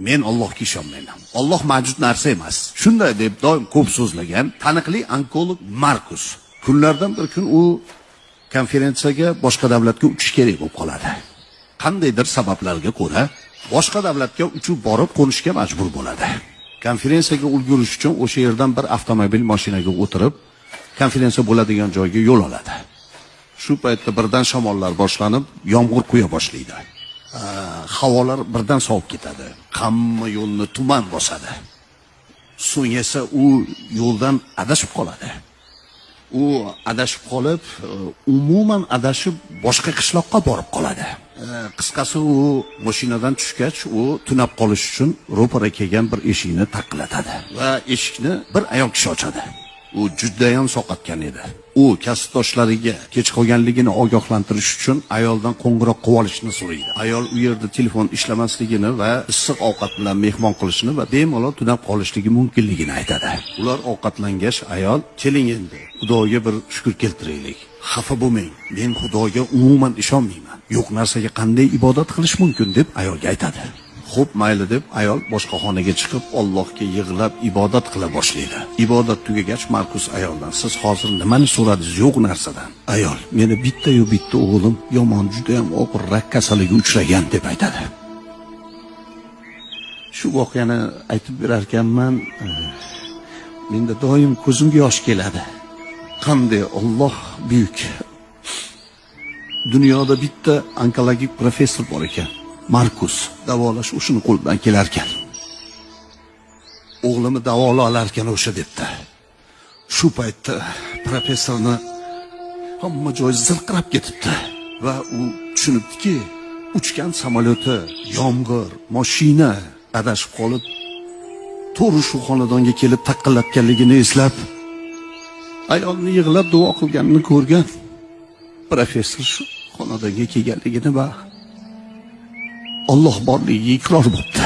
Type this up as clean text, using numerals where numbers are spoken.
Men Allohga ishonmayman. Alloh mavjud narsa emas. Shunday deb doim ko'p so'zlagan taniqli onkolog Markus kunlardan bir kun u konferensiyaga boshqa davlatga uchish kerak bo'lib qoladi. Qandaydir sabablarga ko'ra boshqa davlatga uchib borib qo'nishga majbur bo'ladi. Konferensiyaga ulgurish uchun o'sha yerdan bir avtomobil mashinaga o'tirib, konferensiya bo'ladigan joyga yo'l oladi. Shu paytda birdan shamollar boshlanib, yomg'ir quya boshlaydi. Havolar birdan sovib ketadi. Hamma yo'lni tuman bosadi. So'ng esa u yo'ldan adashib qoladi. U adashib qolib, umuman adashib boshqa qishloqqa borib qoladi. Qisqasi u mashinadan tushgach, u tunab qolish uchun ro'para kelgan bir eshikni taqillatadi va eshikni bir ayol kishi ochadi. U juda ham soqatgan edi. U kasbdoshlariga kech qolganligini ogohlantirish uchun ayoldan qo'ng'iroq qilib olishni so'raydi. Ayol u yerda telefon ishlamasligini va issiq ovqat bilan mehmon qilishni va bemalol tunab qolishligi mumkinligini aytadi. Ular ovqatlangach, ayol, "Keling endi, Xudoga bir shukr keltiraylik. Xafa bo'lmang. Men Xudoga umuman ishonmayman. Yo'q narsaga qanday ibodat qilish mumkin?" deb ayolga aytadi. Xo'p, mayli deb ayol boshqa xonaga chiqib Allohga yig'lab ibodat qila boshlaydi. Ibodat tugagach, Markus ayoldan, "Siz hozir nimani so'radingiz yo'q narsadan?" Ayol, "Meni bitta o'g'lim yomon, juda ham og'ir rak kasaliga uchragan" deb aytadi. Shu voqeani aytib berar ekanman, menda doim ko'zimga yosh keladi. Qanday Alloh buyuk. Dunyoda bitta onkologik professor bor ekan. Markus davolash o'shini qo'ldan kelar ekan. O'g'limi davola olar ekan o'sha debdi. Shu paytda professorni hamma joy zirqirab ketibdi va u tushunibdiki, uchgan samolyoti, yomg'ir, mashina adashib qolib, to'g'ri shu xonadonga kelib taqillatganligini eslab, ayolni yig'lab duo qilganini ko'rgan. Professor shu xonadonga kelganligini va Alloh borligiga iqror bo'ldi.